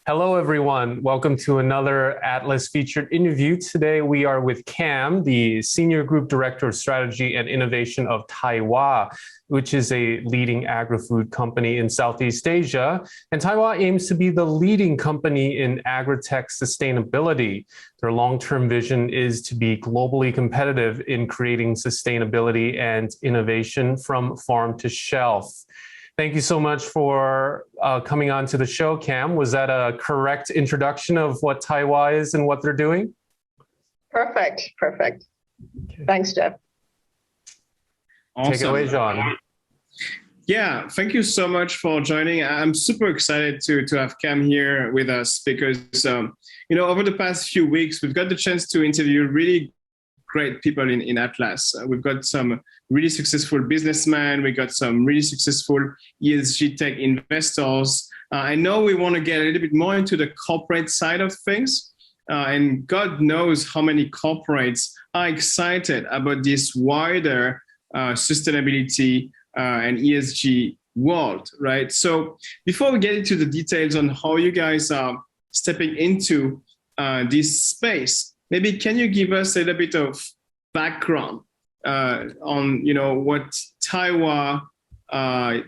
Hello, everyone. Welcome to another Atlas featured interview. Today, we are with Cam, the Senior Group Director of Strategy and Innovation of Taiwa, which is a leading agri-food company in Southeast Asia. And Taiwa aims to be the leading company in agri-tech sustainability. Their long-term vision is to be globally competitive in creating sustainability and innovation from farm to shelf. Thank you so much for coming on to the show, Cam. Was that a correct introduction of what Taiwa is and what they're doing? Perfect. Okay. Thanks, Jeff. Awesome. Take it away, Djoann. Yeah, thank you so much for joining. I'm super excited to have Cam here with us because, over the past few weeks, we've got the chance to interview really great people in Atlas. We've got some really successful businessmen. We got some really successful ESG tech investors. I know we want to get a little bit more into the corporate side of things. And God knows how many corporates are excited about this wider sustainability and ESG world, right? So before we get into the details on how you guys are stepping into this space, maybe can you give us a little bit of background on what Taiwa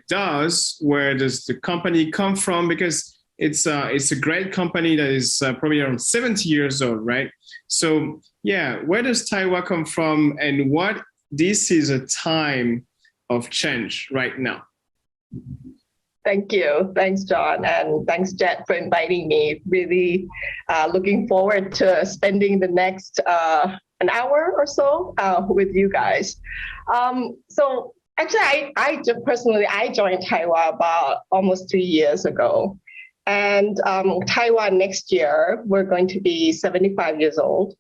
does? Where does the company come from? Because it's a great company that is probably around 70 years old, right? So yeah, where does Taiwa come from, and what this is a time of change right now? Thank you. Thanks, John. And thanks, Jet, for inviting me. Really looking forward to spending the next an hour or so with you guys. So actually, I just personally, I joined Taiwan about almost 3 years ago. And Taiwan next year, we're going to be 75 years old.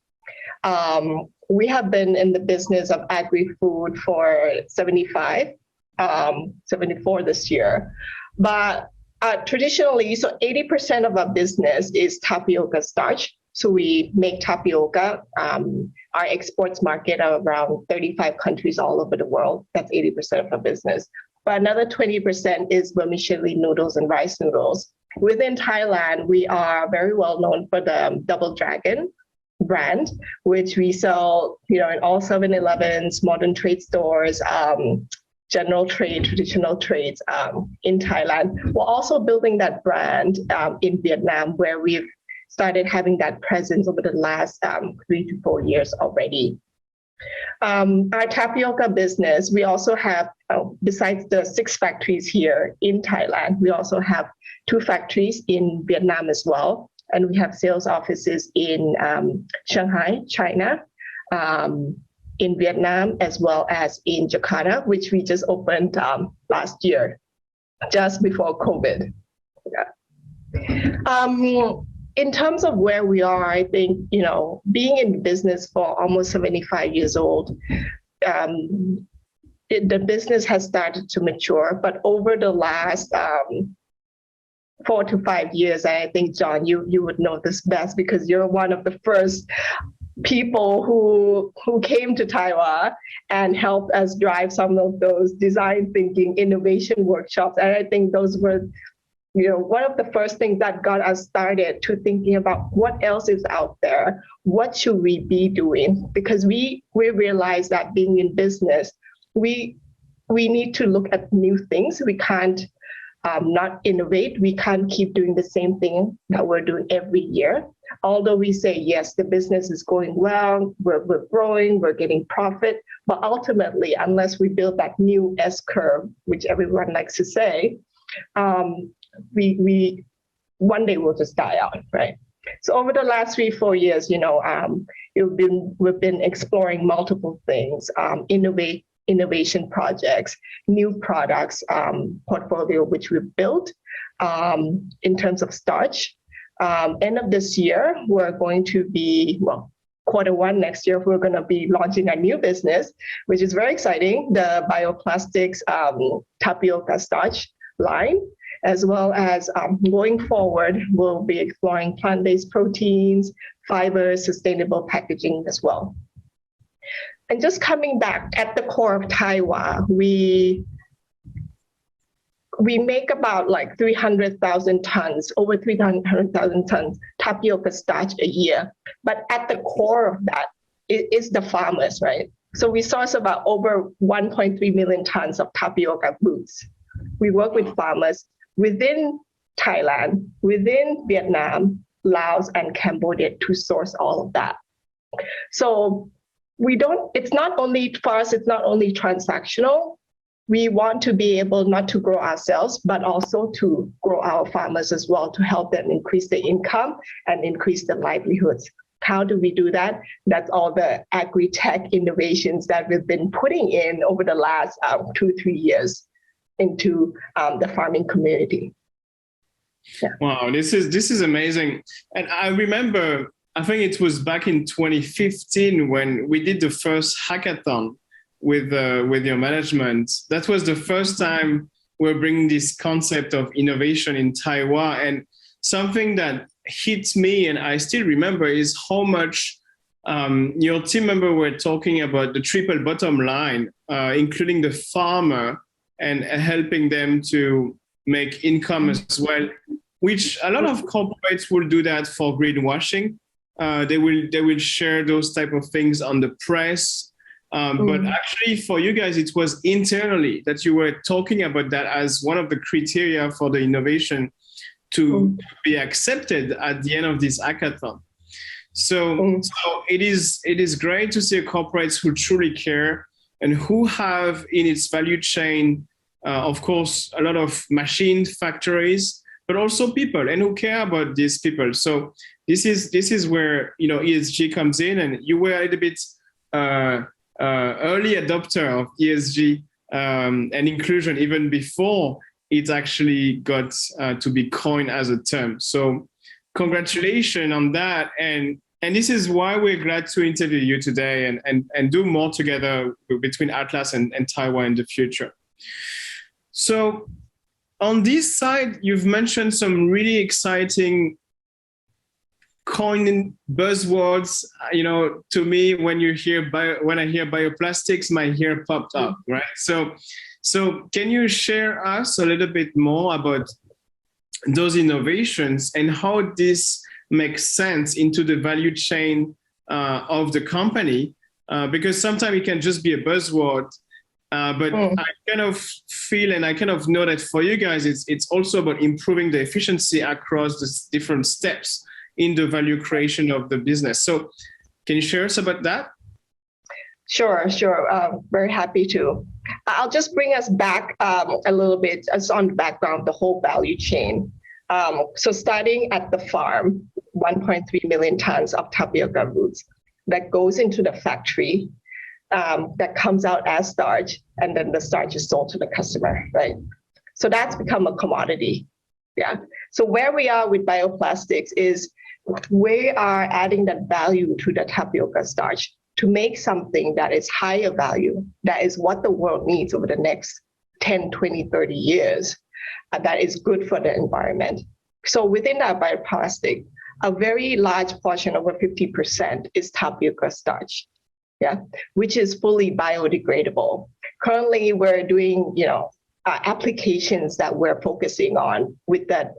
We have been in the business of agri-food for 74 this year. But traditionally, so 80% of our business is tapioca starch. So we make tapioca. Our exports market are around 35 countries all over the world. That's 80% of our business. But another 20% is vermicelli noodles and rice noodles. Within Thailand, we are very well known for the Double Dragon brand, which we sell, in all 7-Elevens, modern trade stores, general trade, traditional trades in Thailand. We're also building that brand in Vietnam, where we've started having that presence over the last 3 to 4 years already. Our tapioca business, we also have, besides the 6 factories here in Thailand, we also have 2 factories in Vietnam as well. And we have sales offices in Shanghai, China, in Vietnam, as well as in Jakarta, which we just opened last year, just before COVID. Yeah. In terms of where we are, I think, being in business for almost 75 years old, the business has started to mature, but over the last 4 to 5 years, I think, John, you would know this best because you're one of the first people who came to Taiwan and helped us drive some of those design thinking innovation workshops. And I think those were, one of the first things that got us started to thinking about what else is out there, what should we be doing? Because we realized that being in business, we need to look at new things. We can't not innovate. We can't keep doing the same thing that we're doing every year. Although we say, yes, the business is going well, we're growing, we're getting profit, but ultimately, unless we build that new S curve, which everyone likes to say, we one day we'll just die out, right? So over the last 3-4 years, we've been exploring multiple things, innovation projects, new products portfolio, which we've built in terms of starch. End of this year, we're going to be, Q1 next year, we're going to be launching a new business, which is very exciting, the bioplastics tapioca starch line, as well as going forward, we'll be exploring plant-based proteins, fibers, sustainable packaging as well. And just coming back at the core of Taiwan, we we make about like 300,000 tons, over 300,000 tons tapioca starch a year. But at the core of that is the farmers, right? So we source about over 1.3 million tons of tapioca roots. We work with farmers within Thailand, within Vietnam, Laos, and Cambodia to source all of that. So it's not only for us, it's not only transactional. We want to be able not to grow ourselves, but also to grow our farmers as well, to help them increase their income and increase their livelihoods. How do we do that? That's all the agri-tech innovations that we've been putting in over the last 2-3 years into the farming community. Yeah. Wow, this is amazing. And I remember, I think it was back in 2015 when we did the first hackathon with your management. That was the first time we're bringing this concept of innovation in Taiwan. And something that hit me, and I still remember, is how much your team member were talking about the triple bottom line, including the farmer and helping them to make income as well, which a lot of corporates will do that for greenwashing. They will share those type of things on the press. But actually for you guys, it was internally that you were talking about that as one of the criteria for the innovation to be accepted at the end of this hackathon. So it is great to see corporates who truly care and who have in its value chain, of course, a lot of machine factories, but also people, and who care about these people. So this is where ESG comes in, and you were a little bit early adopter of ESG and inclusion even before it actually got to be coined as a term. So congratulations on that. And this is why we're glad to interview you today and do more together between Atlas and Taiwan in the future. So on this side, you've mentioned some really exciting coining buzzwords. To me, when I hear bioplastics, my hair popped up, right? So can you share us a little bit more about those innovations and how this makes sense into the value chain of the company? Because sometimes it can just be a buzzword, but I kind of feel and I kind of know that for you guys, it's also about improving the efficiency across the different steps in the value creation of the business. So can you share us about that? Sure. Very happy to. I'll just bring us back a little bit as on the background of the whole value chain. So starting at the farm, 1.3 million tons of tapioca roots that goes into the factory, that comes out as starch, and then the starch is sold to the customer, right? So that's become a commodity. Yeah. So where we are with bioplastics is we are adding that value to the tapioca starch to make something that is higher value, that is what the world needs over the next 10, 20, 30 years, that is good for the environment. So within that bioplastic, a very large portion, over 50%, is tapioca starch, yeah, which is fully biodegradable. Currently, we're doing, applications that we're focusing on with that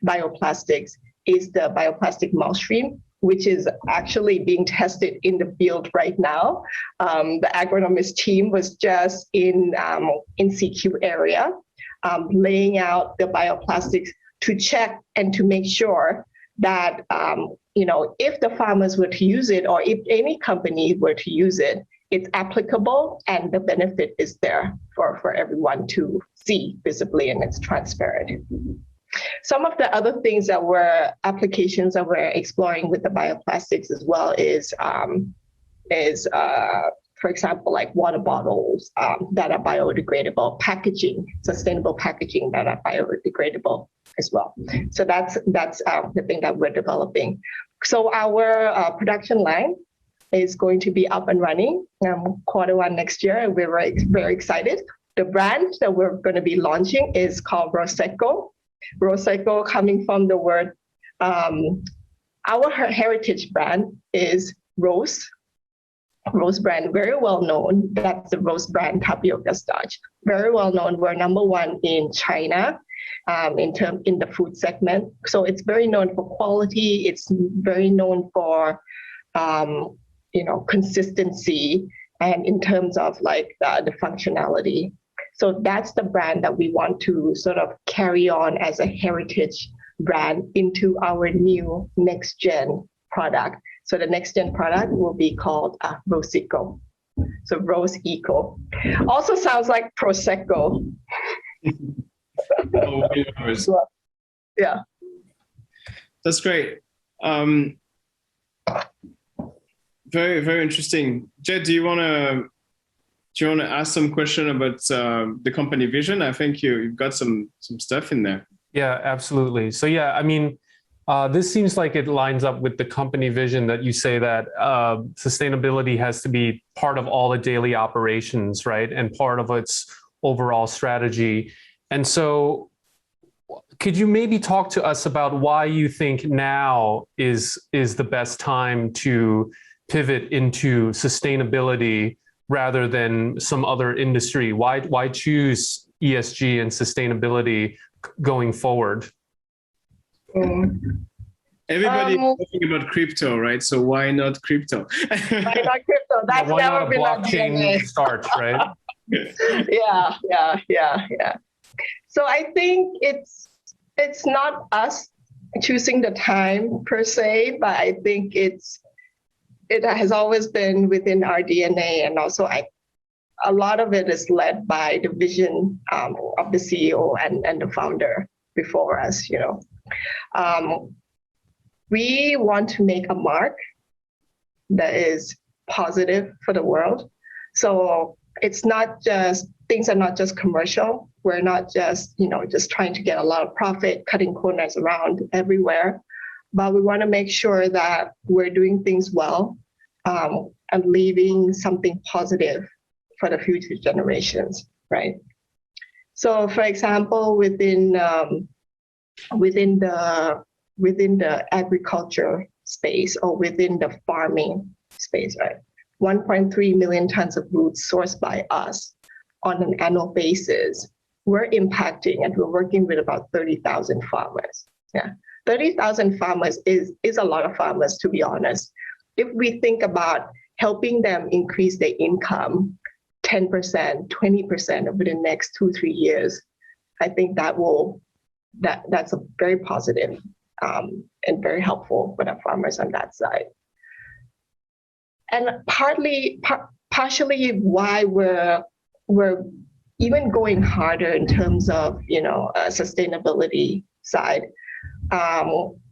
bioplastics is the bioplastic mulchstream, which is actually being tested in the field right now. The agronomist team was just in CQ area, laying out the bioplastics to check and to make sure that, if the farmers were to use it, or if any company were to use it, it's applicable and the benefit is there for everyone to see visibly, and it's transparent. Some of the other things applications that we're exploring with the bioplastics as well is for example, like water bottles that are biodegradable, packaging, sustainable packaging that are biodegradable as well. So that's the thing that we're developing. So our production line is going to be up and running Q1 next year, and we're very excited. The brand that we're going to be launching is called Roseco. Roseco coming from the word, our heritage brand is rose Rose brand, very well known. That's the Rose brand tapioca starch. Very well known. We're number one in China in the food segment. So it's very known for quality. It's very known for consistency and in terms of like the functionality. So that's the brand that we want to sort of carry on as a heritage brand into our new next gen product. So the next gen product will be called Rose Eco. So Rose Eco. Also sounds like Prosecco. Yeah. That's great. Very, very interesting. Jed, do you want to ask some question about the company vision? I think you've got some stuff in there. Yeah, absolutely. So yeah, I mean, this seems like it lines up with the company vision that you say that sustainability has to be part of all the daily operations, right? And part of its overall strategy. And so could you maybe talk to us about why you think now is the best time to pivot into sustainability rather than some other industry? Why choose ESG and sustainability going forward? Everybody's talking about crypto, right? So why not crypto? Why not crypto? That's why never not a been blockchain starch, right? Yeah. So I think it's not us choosing the time per se, but I think it has always been within our DNA, and also a lot of it is led by the vision of the CEO and the founder before us. We want to make a mark that is positive for the world. So it's not just, things are not just commercial. We're not just trying to get a lot of profit, cutting corners around everywhere, but we want to make sure that we're doing things well and leaving something positive for the future generations, right? So, for example, within the agriculture space or within the farming space, right? 1.3 million tons of food sourced by us on an annual basis. We're impacting, and we're working with about 30,000 farmers. Yeah, 30,000 farmers is a lot of farmers, to be honest. If we think about helping them increase their income 10%, 20% over the next 2-3 years, I think that's a very positive and very helpful for the farmers on that side. And partially why we're even going harder in terms of sustainability side,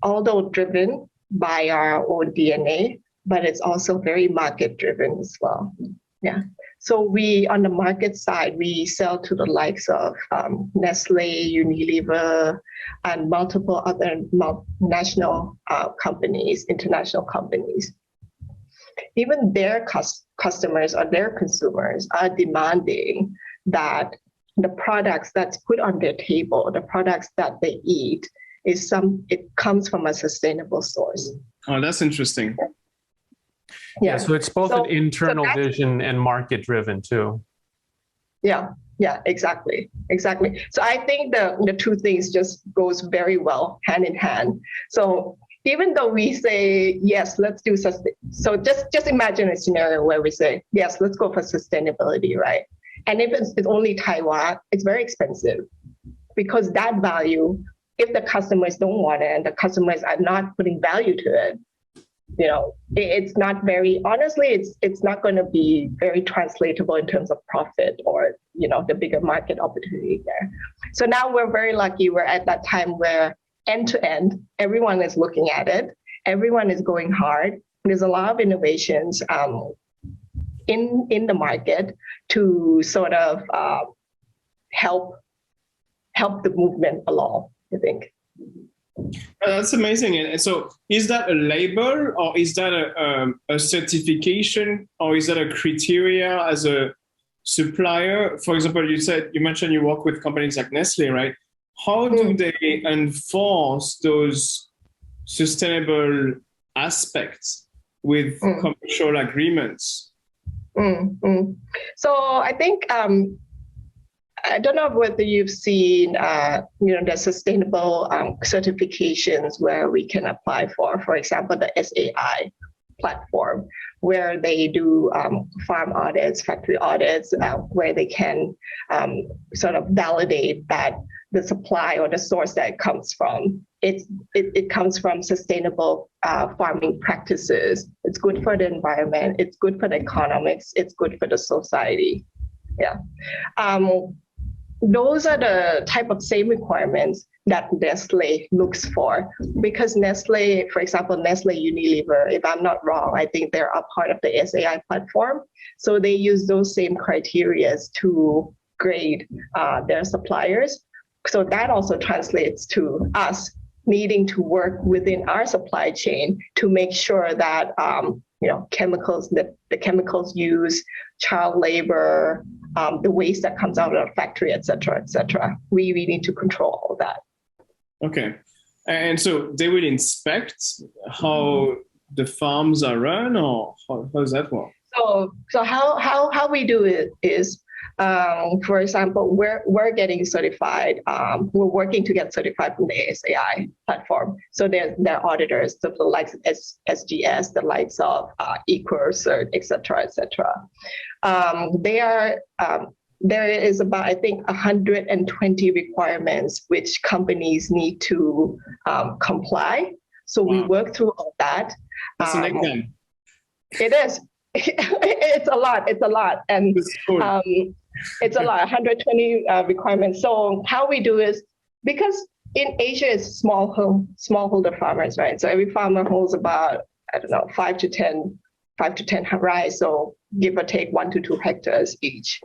although driven by our own DNA, but it's also very market driven as well. Yeah. So we, on the market side, we sell to the likes of Nestle, Unilever, and multiple other multinational companies, international companies. Even their customers or their consumers are demanding that the products that's put on their table, the products that they eat, it comes from a sustainable source. Oh, that's interesting. Yeah, so it's both an internal vision and market driven too. Yeah, exactly. So I think the two things just goes very well hand in hand. So even though we say, yes, let's do so just imagine a scenario where we say, yes, let's go for sustainability, right? And if it's only Taiwan, it's very expensive because that value, if the customers don't want it and the customers are not putting value to it, it's not very, honestly, it's not going to be very translatable in terms of profit or, the bigger market opportunity there. So now we're very lucky. We're at that time where end to end, everyone is looking at it. Everyone is going hard. There's a lot of innovations in the market to sort of help the movement along, I think. That's amazing. And so is that a label, or is that a certification, or is that a criteria as a supplier? For example, you mentioned you work with companies like Nestle, right? How do they enforce those sustainable aspects with commercial agreements? Mm, mm. So I think I don't know whether you've seen, the sustainable certifications where we can apply for example, the SAI platform, where they do farm audits, factory audits, where they can sort of validate that the supply or the source that it comes from, it comes from sustainable farming practices. It's good for the environment, it's good for the economics, it's good for the society. Yeah. Those are the type of same requirements that Nestle looks for, because Nestle, for example, Nestle Unilever, if I'm not wrong, I think they're a part of the SAI platform. So they use those same criteria to grade their suppliers. So that also translates to us needing to work within our supply chain to make sure that chemicals, the chemicals used, child labor, the waste that comes out of the factory, et cetera, we need to control all that. Okay. And so they will inspect how the farms are run, or how does that work? So how we do it is, for example, we're getting certified. We're working to get certified from the SAI platform. So they're auditors, so the likes of SGS, the likes of EcoCert, et cetera. There is about, I think, 120 requirements which companies need to comply. So we work through all that. That's an exam. It is. It's a lot. And it's a lot, 120 requirements. So how we do is, because in Asia it's smallholder farmers, right? So every farmer holds about, 5 to 10 rice, so give or take 1 to 2 hectares each.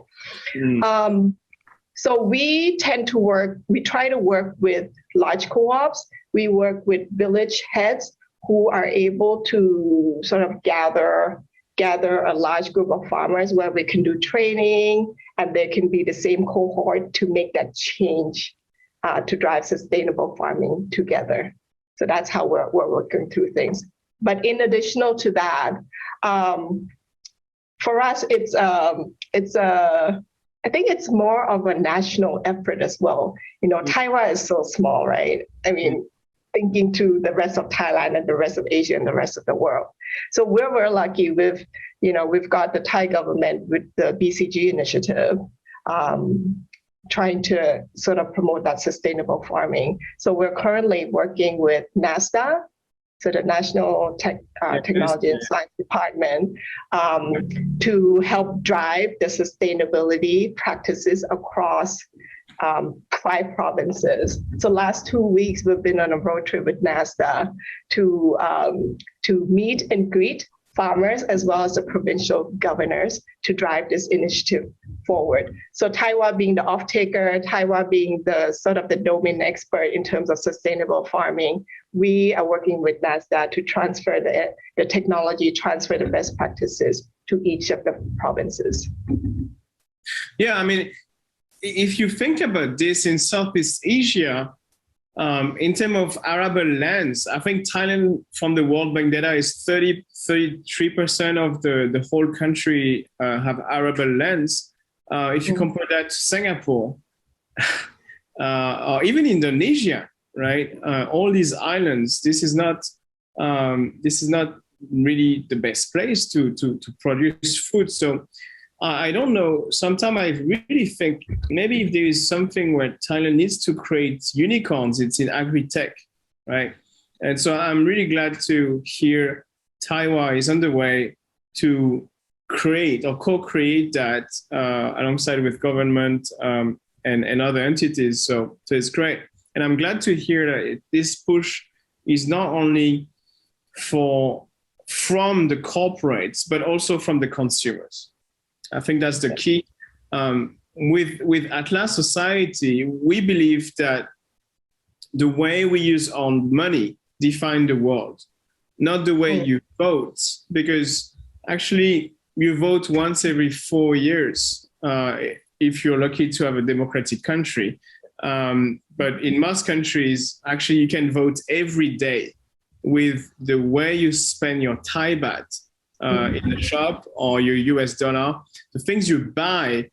So we try to work with large co-ops. We work with village heads who are able to sort of gather a large group of farmers where we can do training, and there can be the same cohort to make that change to drive sustainable farming together. So that's how we're working through things. But in addition to that, for us, I think it's more of a national effort as well. Taiwan is so small, right? I mean, thinking to the rest of Thailand and the rest of Asia and the rest of the world. So we're lucky with, we've got the Thai government with the BCG initiative, trying to sort of promote that sustainable farming. So we're currently working with NASDA, so the National Technology and Science Department, to help drive the sustainability practices across 5 provinces. So last 2 weeks, we've been on a road trip with NASDA to meet and greet farmers as well as the provincial governors to drive this initiative forward. So Taiwan being the off-taker, Taiwan being the sort of the domain expert in terms of sustainable farming, we are working with NASDA to transfer the technology, transfer the best practices to each of the provinces. Yeah, I mean, if you think about this in Southeast Asia, in terms of arable lands, I think Thailand, from the World Bank data, is 33% of the whole country have arable lands. If you compare that to Singapore, or even Indonesia, right? All these islands, this is not really the best place to produce food. So I don't know. Sometimes I really think maybe if there is something where Thailand needs to create unicorns, it's in agri-tech, right? And so I'm really glad to hear Taiwan is underway to create or co-create that alongside with government and other entities. So it's great. And I'm glad to hear that this push is not only from the corporates, but also from the consumers. I think that's the key. With Atlas Society, we believe that the way we use our money defines the world, not the way you vote, because actually you vote once every 4 years if you're lucky to have a democratic country. But in most countries, actually you can vote every day with the way you spend your Thai baht. in the shop or your US dollar. The things you buy,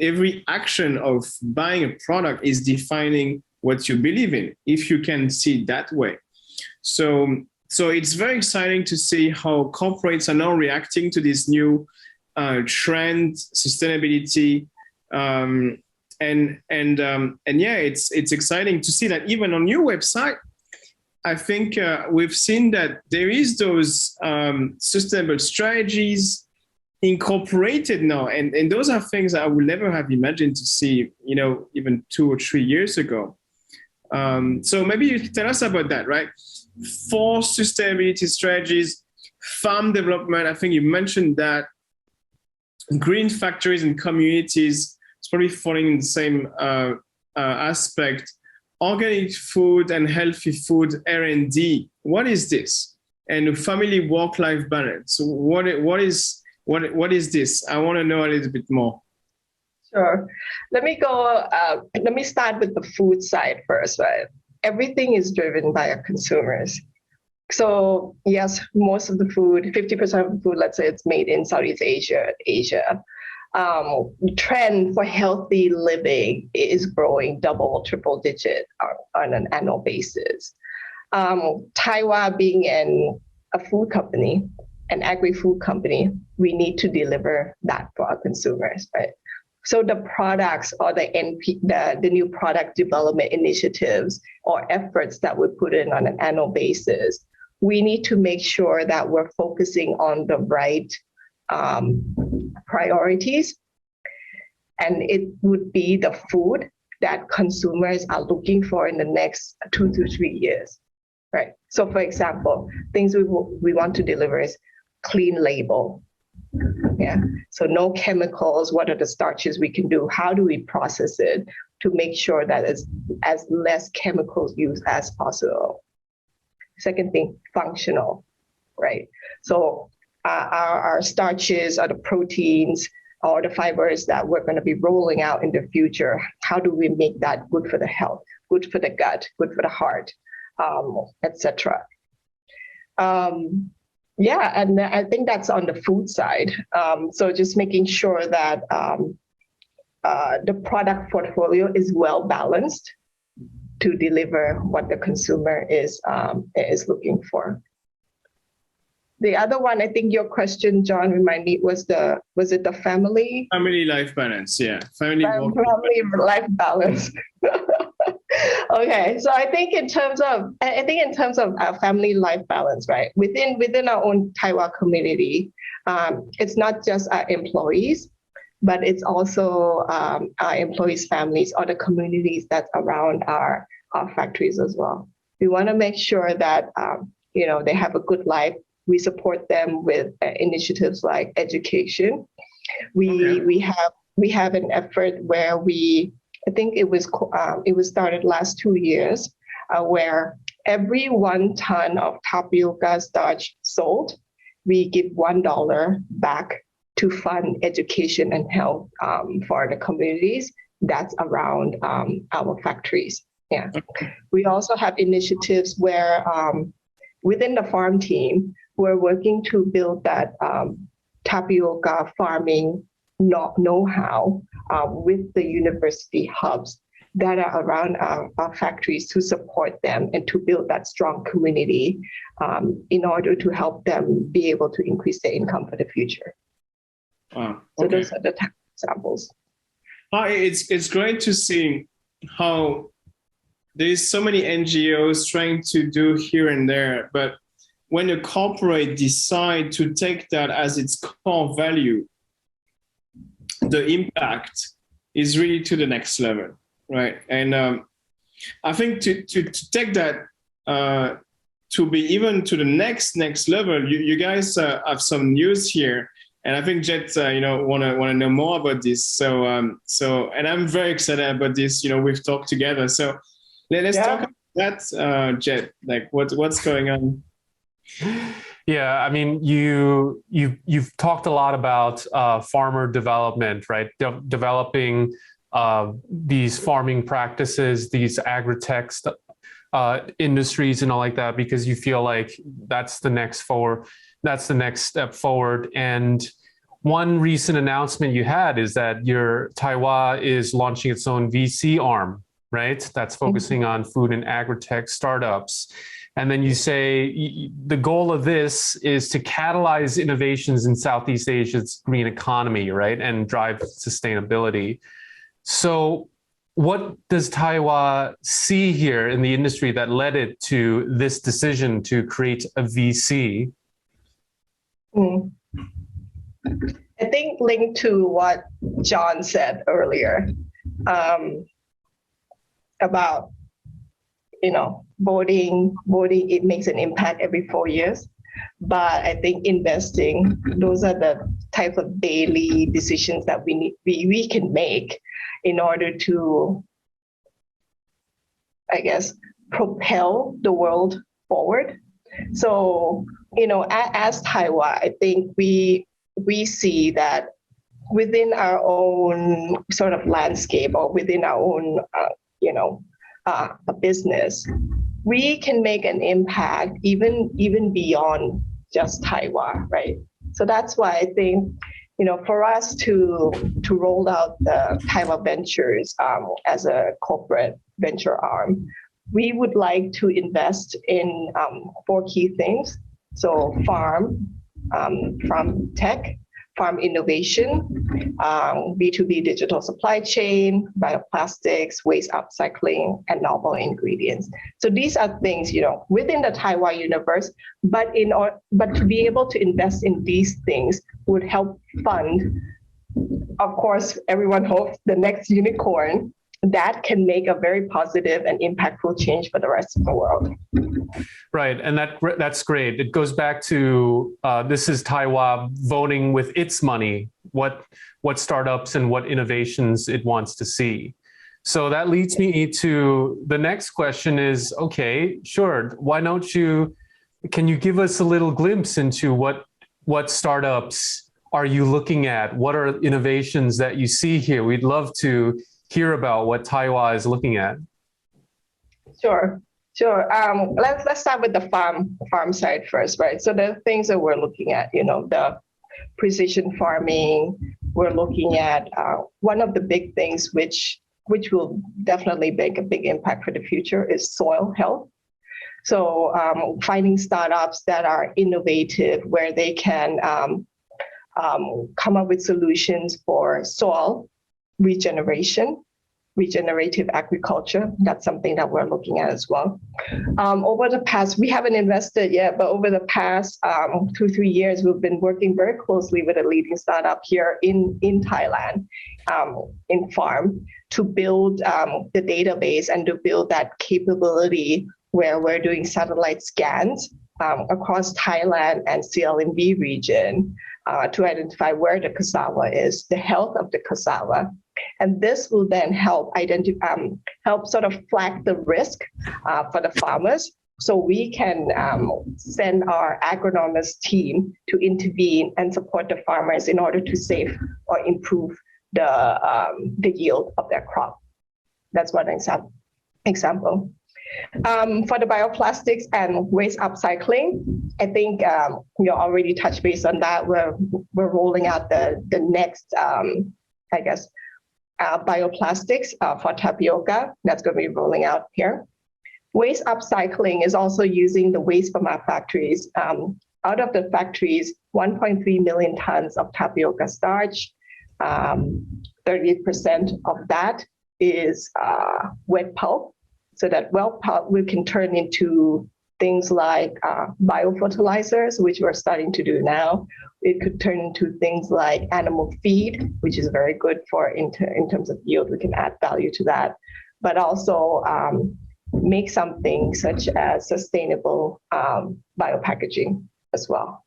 every action of buying a product is defining what you believe in, if you can see it that way. So it's very exciting to see how corporates are now reacting to this new trend, sustainability, and yeah, it's exciting to see that even on your website. I think we've seen that there is those sustainable strategies incorporated now, and those are things I would never have imagined to see, even 2 or 3 years ago. So maybe you can tell us about that, right? 4 sustainability strategies, farm development. I think you mentioned that. Green factories and communities, it's probably falling in the same aspect. Organic food and healthy food R&D. What is this? And family work-life balance. What is this? I want to know a little bit more. Sure. Let me start with the food side first, right? Everything is driven by our consumers. So yes, most of the food, 50% of the food, let's say it's made in Southeast Asia. The trend for healthy living is growing triple digit on an annual basis. Taiwan being a food company, an agri-food company, we need to deliver that for our consumers, right? So the products or the new product development initiatives or efforts that we put in on an annual basis, we need to make sure that we're focusing on the right priorities. And it would be the food that consumers are looking for in the next 2 to 3 years, right? So for example, things we want to deliver is clean label. Yeah. So no chemicals. What are the starches we can do? How do we process it to make sure that it's as less chemicals used as possible? Second thing, functional, right? So our starches or the proteins or the fibers that we're going to be rolling out in the future, how do we make that good for the health, good for the gut, good for the heart, etc. Yeah, and I think that's on the food side. So just making sure that the product portfolio is well balanced to deliver what the consumer is looking for. The other one, I think your question, John, remind me, was it the family life balance? Yeah, family life balance. Okay, so I think in terms of our family life balance, right? Within our own Taiwan community, it's not just our employees, but it's also our employees' families or the communities that's around our factories as well. We want to make sure that they have a good life. We support them with initiatives like education. We have an effort where I think it was started last 2 years, where every 1 ton of tapioca starch sold, we give $1 back to fund education and health for the communities that's around our factories. Yeah. We also have initiatives where within the farm team, we're working to build that tapioca farming know-how with the university hubs that are around our factories to support them and to build that strong community in order to help them be able to increase their income for the future. Wow. So those are the examples. It's great to see how there's so many NGOs trying to do here and there, but when a corporate decide to take that as its core value, the impact is really to the next level, right? And I think to take that to be even to the next level, you guys have some news here, and I think Jet, want to know more about this. So and I'm very excited about this. We've talked together, so let's talk about that, Jet. Like what's going on? Yeah, I mean, you've talked a lot about farmer development, right? Developing these farming practices, these agri-tech industries and all like that, because you feel like that's the next forward. that's the next step forward. And one recent announcement you had is that your Taiwan is launching its own VC arm, right? That's focusing on food and agri-tech startups. And then you say the goal of this is to catalyze innovations in Southeast Asia's green economy, right? And drive sustainability. So what does Taiwan see here in the industry that led it to this decision to create a VC? I think linked to what John said earlier about, voting, it makes an impact every 4 years. But I think investing, those are the type of daily decisions that we can make in order to, I guess, propel the world forward. So, as Taiwan, I think we see that within our own sort of landscape or within our own, business, we can make an impact even beyond just Taiwan, right? So that's why I think, for us to roll out the Taiwan Ventures as a corporate venture arm, we would like to invest in 4 key things. So farm tech, farm innovation, B2B digital supply chain, bioplastics, waste upcycling, and novel ingredients. So these are things, within the Taiwan universe, but to be able to invest in these things would help fund, of course, everyone hopes, the next unicorn that can make a very positive and impactful change for the rest of the world. Right, and that's great. It goes back to this is Taiwan voting with its money, what startups and what innovations it wants to see. So that leads me to the next question is, okay, sure, why don't can you give us a little glimpse into what startups are you looking at? What are innovations that you see here? We'd love to hear about what Taiwan is looking at. Sure. Let's start with the farm side first, right? So the things that we're looking at, the precision farming. We're looking at one of the big things which will definitely make a big impact for the future is soil health. So finding startups that are innovative, where they can come up with solutions for soil regenerative agriculture. That's something that we're looking at as well. Over the past, we haven't invested yet, but over the past 2-3 years, we've been working very closely with a leading startup here in Thailand, in farm, to build the database and to build that capability where we're doing satellite scans across Thailand and CLMV region to identify where the cassava is, the health of the cassava. And this will then help help sort of flag the risk for the farmers, so we can send our agronomist team to intervene and support the farmers in order to save or improve the yield of their crop. That's one example. For the bioplastics and waste upcycling, I think we already touched base on that. We're rolling out the next, bioplastics for tapioca. That's going to be rolling out here. Waste upcycling is also using the waste from our factories. Out of the factories, 1.3 million tons of tapioca starch. 30% of that is wet pulp. So that wet pulp we can turn into things like biofertilizers, which we're starting to do now. It could turn into things like animal feed, which is very good for in terms of yield. We can add value to that, but also make something such as sustainable biopackaging as well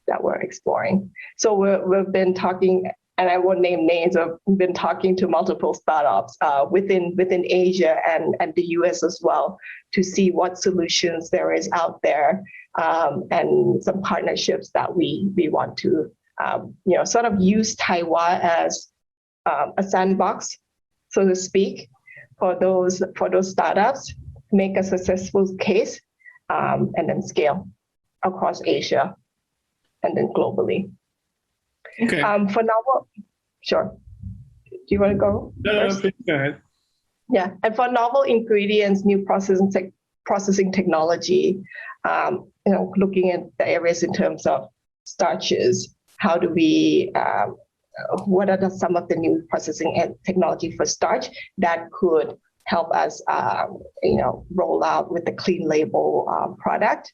that we're exploring. So we've been talking, and I won't name names, we've been talking to multiple startups within Asia and the US as well to see what solutions there is out there, and some partnerships that we want to sort of use Taiwan as a sandbox, so to speak, for those startups, make a successful case, and then scale across Asia. and then globally. Okay. For novel, sure. Do you want to go? No, please go ahead. Yeah, and for novel ingredients, new processing technology, looking at the areas in terms of starches, how do we, what are some of the new processing and technology for starch that could help us, roll out with the clean label product.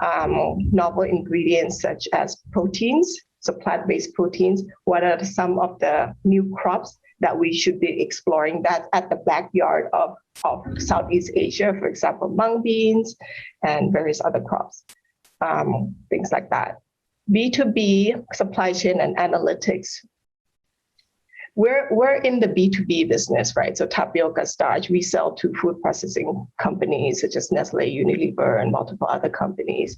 Novel ingredients such as proteins, so plant-based proteins. What are some of the new crops that we should be exploring that at the backyard of Southeast Asia, for example, mung beans and various other crops, things like that. B2B, supply chain and analytics. We're in the B2B business, right? So tapioca starch, we sell to food processing companies such as Nestle, Unilever, and multiple other companies.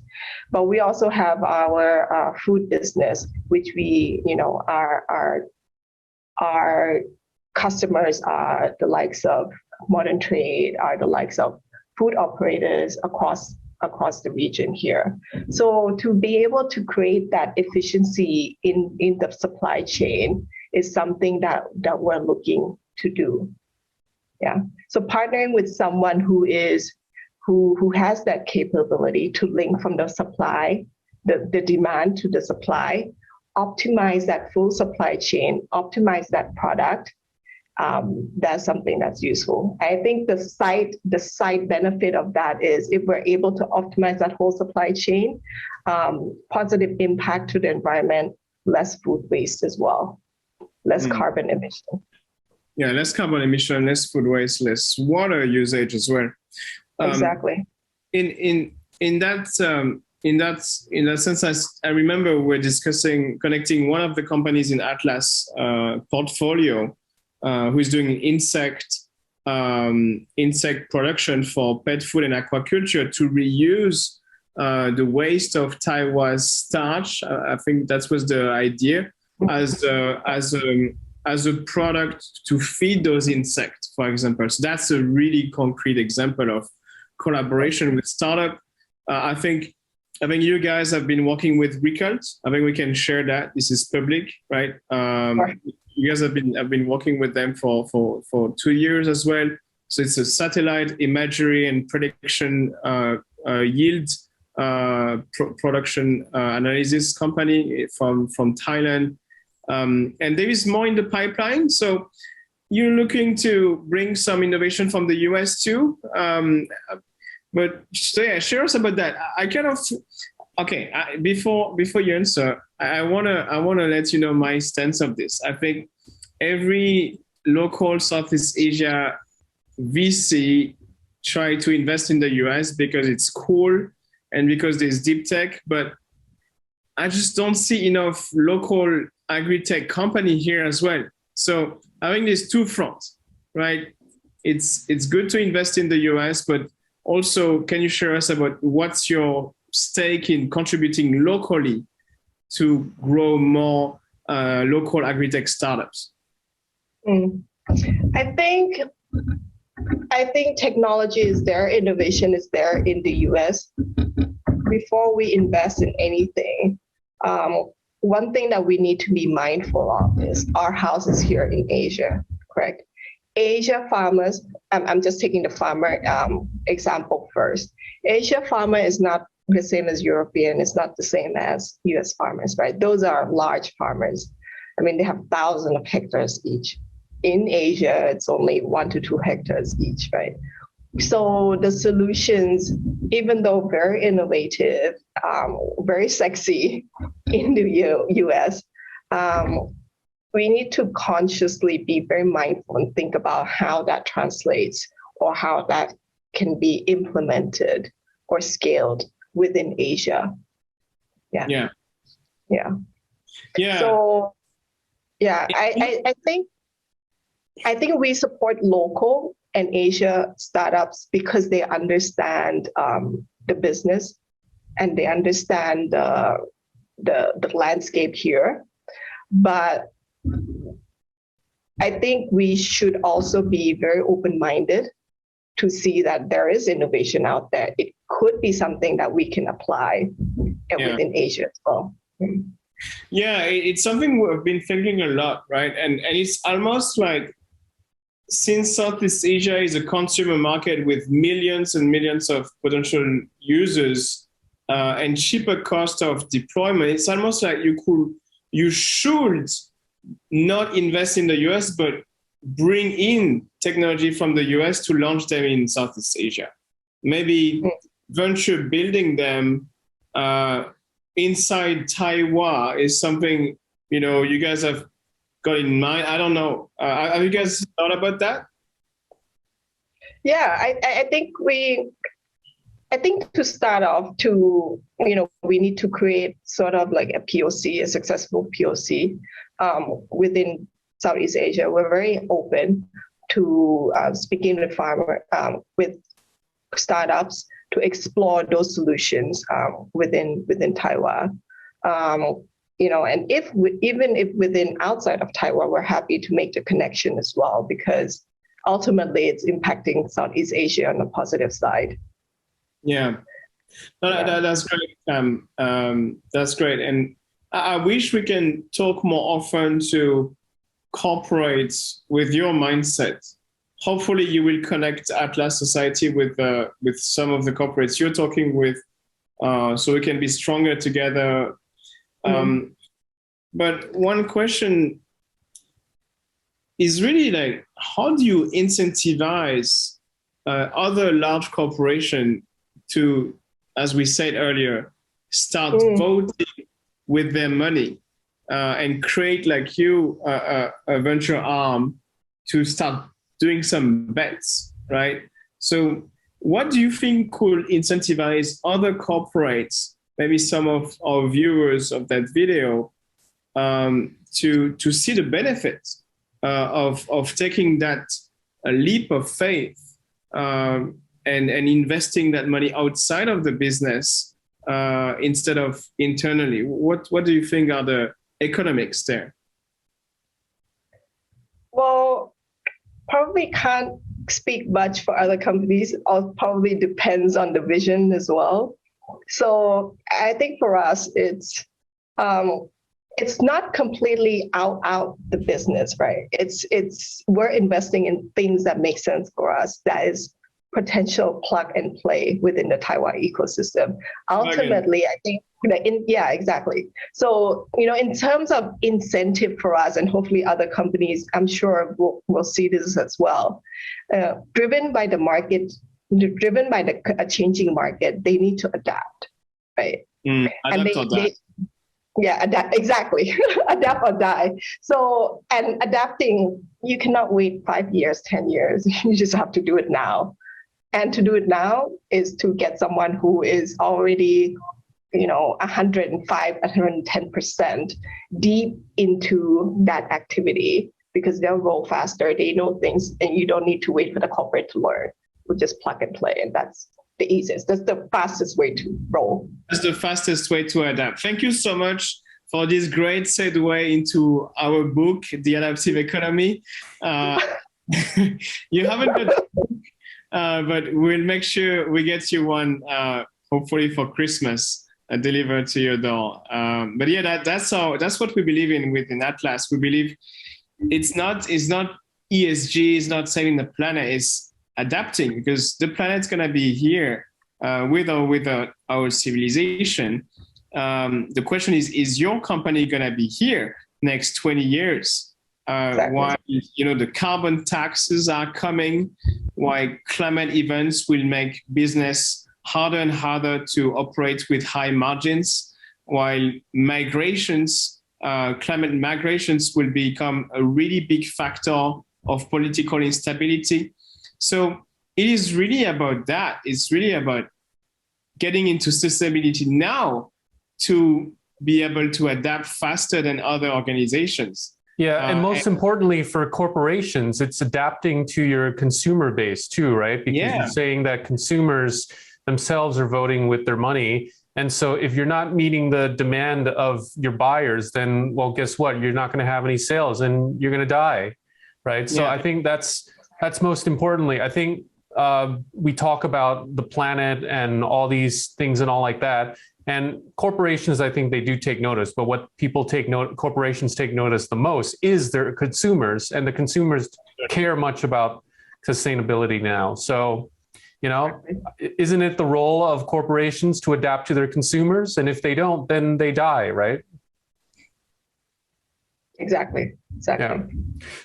But we also have our food business, which we, our customers are the likes of modern trade, are the likes of food operators across the region here. So to be able to create that efficiency in the supply chain is something that we're looking to do. Yeah. So partnering with someone who has that capability to link from the supply, the demand to the supply, optimize that full supply chain, optimize that product, that's something that's useful. I think the side benefit of that is if we're able to optimize that whole supply chain, positive impact to the environment, less food waste as well, less carbon emission. Yeah, less carbon emission, less food waste, less water usage as well. Exactly. In that sense, I remember we're discussing connecting one of the companies in Atlas portfolio who is doing insect production for pet food and aquaculture to reuse the waste of Taiwan's starch. I think that was the idea as a product to feed those insects, for example. So that's a really concrete example of collaboration with startup. I think you guys have been working with Recult. I think we can share that. This is public, right? Right. You guys have been working with them for 2 years as well. So it's a satellite imagery and prediction yield production analysis company from Thailand. And there is more in the pipeline. So you're looking to bring some innovation from the US too. But so yeah, share us about that. Before you answer, I wanna let you know my stance of this. I think every local Southeast Asia VC try to invest in the US because it's cool and because there's deep tech, but I just don't see enough local agri-tech company here as well. So I think there's two fronts, right? It's good to invest in the US, but also, can you share us about what's your stake in contributing locally to grow more local agri-tech startups? I think technology is there, innovation is there in the US. Before we invest in anything, one thing that we need to be mindful of is our house is here in Asia, correct? Asia farmers, I'm just taking the farmer example first. Asia farmer is not the same as European, it's not the same as US farmers, right? Those are large farmers. I mean, they have thousands of hectares each. In Asia, it's only 1 to 2 hectares each, right? So the solutions, even though very innovative, very sexy in the US, we need to consciously be very mindful and think about how that translates or how that can be implemented or scaled within Asia. Yeah. So, yeah, I think we support local and Asia startups because they understand the business and they understand the landscape here. But I think we should also be very open-minded to see that there is innovation out there. It could be something that we can apply within Asia as well. Yeah, it's something we've been thinking a lot, right? And it's almost like, since Southeast Asia is a consumer market with millions and millions of potential users and cheaper cost of deployment, it's almost like you should not invest in the US, but bring in technology from the US to launch them in Southeast Asia. Maybe venture building them inside Taiwan is something, you guys have got in mind. I don't know. Have you guys thought about that? Yeah, I think to start off, we need to create sort of like a POC, a successful POC within Southeast Asia. We're very open to speaking with with startups to explore those solutions within Taiwan. And even if within outside of Taiwan, we're happy to make the connection as well, because ultimately it's impacting Southeast Asia on the positive side. Yeah, that's great. That's great. And I wish we can talk more often to corporates with your mindset. Hopefully you will connect Atlas Society with some of the corporates you're talking with, so we can be stronger together. But one question is really like, how do you incentivize other large corporations to, as we said earlier, start voting with their money and create, like you, a venture arm to start doing some bets, right? So what do you think could incentivize other corporates, maybe some of our viewers of that video, to see the benefits of taking that leap of faith and investing that money outside of the business instead of internally? What do you think are the economics there? Well, probably can't speak much for other companies. It all probably depends on the vision as well. So I think for us, it's not completely out the business, right? We're investing in things that make sense for us. That is potential plug and play within the Taiwan ecosystem. Ultimately, I think yeah, exactly. So, in terms of incentive for us, and hopefully other companies, I'm sure will see this as well. Driven by the market, driven by a changing market, they need to adapt, right? Adapt, exactly. Adapt or die. So, and adapting, you cannot wait 5 years, 10 years. You just have to do it now. And to do it now is to get someone who is already, 105, 110% deep into that activity, because they'll roll faster. They know things, and you don't need to wait for the corporate to learn. We'll just plug and play, and that's the easiest. That's the fastest way to roll. That's the fastest way to adapt. Thank you so much for this great segue into our book, The Adaptive Economy. You haven't got the book, but we'll make sure we get you one, hopefully for Christmas, delivered to your door. But yeah, that's what we believe in within Atlas. We believe it's not ESG, it's not saving the planet, it's adapting, because the planet's going to be here with or without our civilization. The question is your company going to be here next 20 years? Exactly. Why, the carbon taxes are coming, why climate events will make business harder and harder to operate with high margins, while climate migrations will become a really big factor of political instability. So it is really about that. It's really about getting into sustainability now to be able to adapt faster than other organizations. Yeah, and most importantly for corporations, it's adapting to your consumer base too, right? Because you're saying that consumers themselves are voting with their money. And so if you're not meeting the demand of your buyers, then, well, guess what? You're not going to have any sales and you're going to die, right? So I think that's most importantly. I think we talk about the planet and all these things and all like that. And corporations, I think they do take notice, but what corporations take notice the most is their consumers, and the consumers care much about sustainability now. So, isn't it the role of corporations to adapt to their consumers? And if they don't, then they die, right? Exactly. Yeah.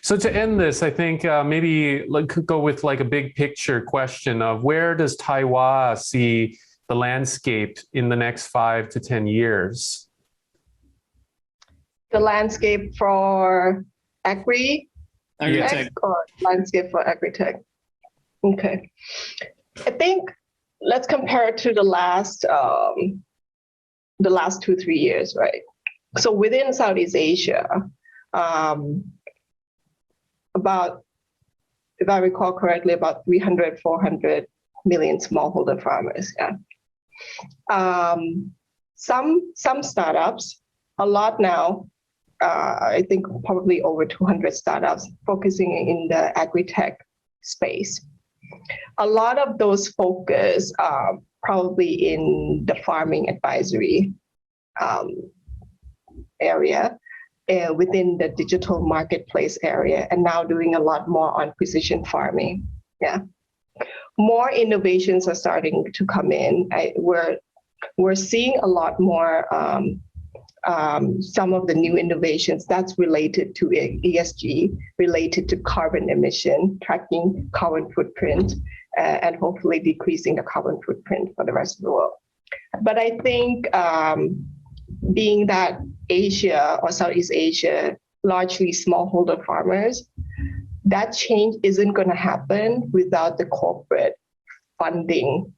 So to end this, I think maybe could go with like a big picture question of where does Taiwan see the landscape in the next 5 to 10 years? The landscape for agri-tech or landscape for agri-tech? Okay. I think let's compare it to the last 2-3 years, right? So within Southeast Asia, about, if I recall correctly, about 300-400 million smallholder farmers. Yeah. Some startups, a lot now. I think probably over 200 startups focusing in the agri-tech space. A lot of those focus probably in the farming advisory area, within the digital marketplace area, and now doing a lot more on precision farming. Yeah, more innovations are starting to come in. We're seeing a lot more. Some of the new innovations that's related to ESG, related to carbon emission, tracking carbon footprint, and hopefully decreasing the carbon footprint for the rest of the world. But I think being that Asia or Southeast Asia, largely smallholder farmers, that change isn't going to happen without the corporate funding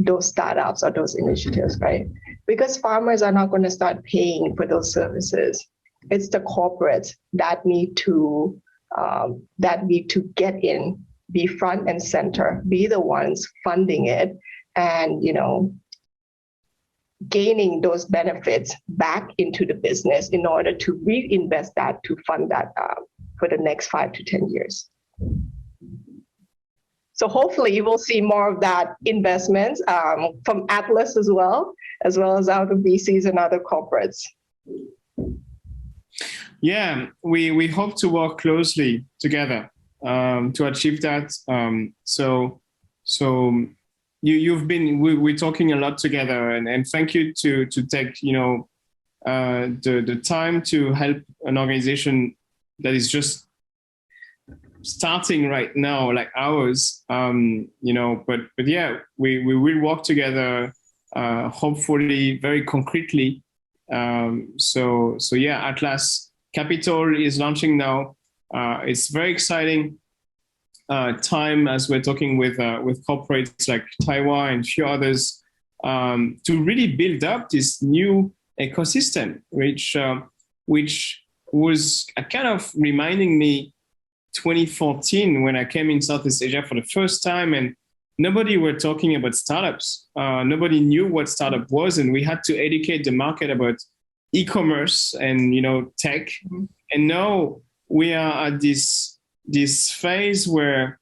those startups or those initiatives, right? Because farmers are not going to start paying for those services. It's the corporates that need to get in, be front and center, be the ones funding it, and gaining those benefits back into the business in order to reinvest that to fund that for the next 5 to 10 years. So hopefully you will see more of that investments from Atlas as well as out of VCs and other corporates. Yeah, we hope to work closely together to achieve that. So we're talking a lot together, and thank you to take the time to help an organization that is just starting right now, like ours. But yeah, we will work together, hopefully very concretely. So yeah, Atlas Capital is launching now. It's very exciting time as we're talking with corporates like Taiwan and a few others to really build up this new ecosystem, which was kind of reminding me 2014 when I came in Southeast Asia for the first time, and nobody were talking about startups. Nobody knew what startup was, and we had to educate the market about e-commerce and tech. Mm-hmm. And now we are at this phase where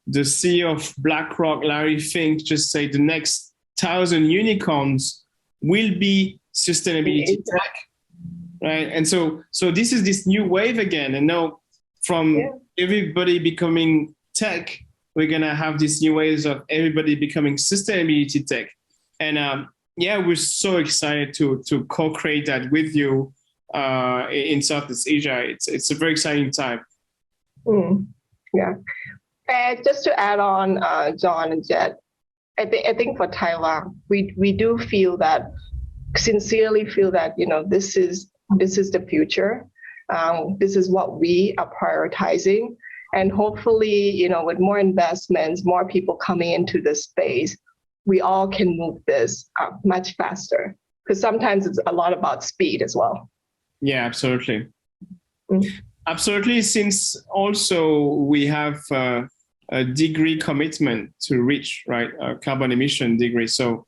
the CEO of BlackRock, Larry Fink, just said the next 1,000 unicorns will be sustainability tech, right? And so this is this new wave again, and now from everybody becoming tech, we're gonna have these new waves of everybody becoming sustainability tech. And we're so excited to co-create that with you in Southeast Asia. It's a very exciting time. Yeah. And just to add on, John and Jet, I think for Taiwan, we do sincerely feel that this is the future. This is what we are prioritizing, and hopefully, with more investments, more people coming into this space, we all can move this much faster. Because sometimes it's a lot about speed as well. Yeah, absolutely. Absolutely, since also we have a degree commitment to reach, right, a carbon emission degree. So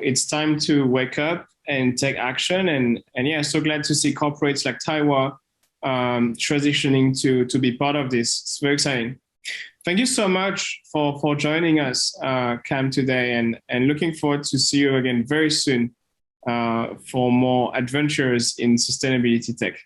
it's time to wake up and take action. And yeah, so glad to see corporates like Taiwan transitioning to be part of this. It's very exciting. Thank you so much for joining us, Cam, today, and looking forward to see you again very soon for more adventures in sustainability tech.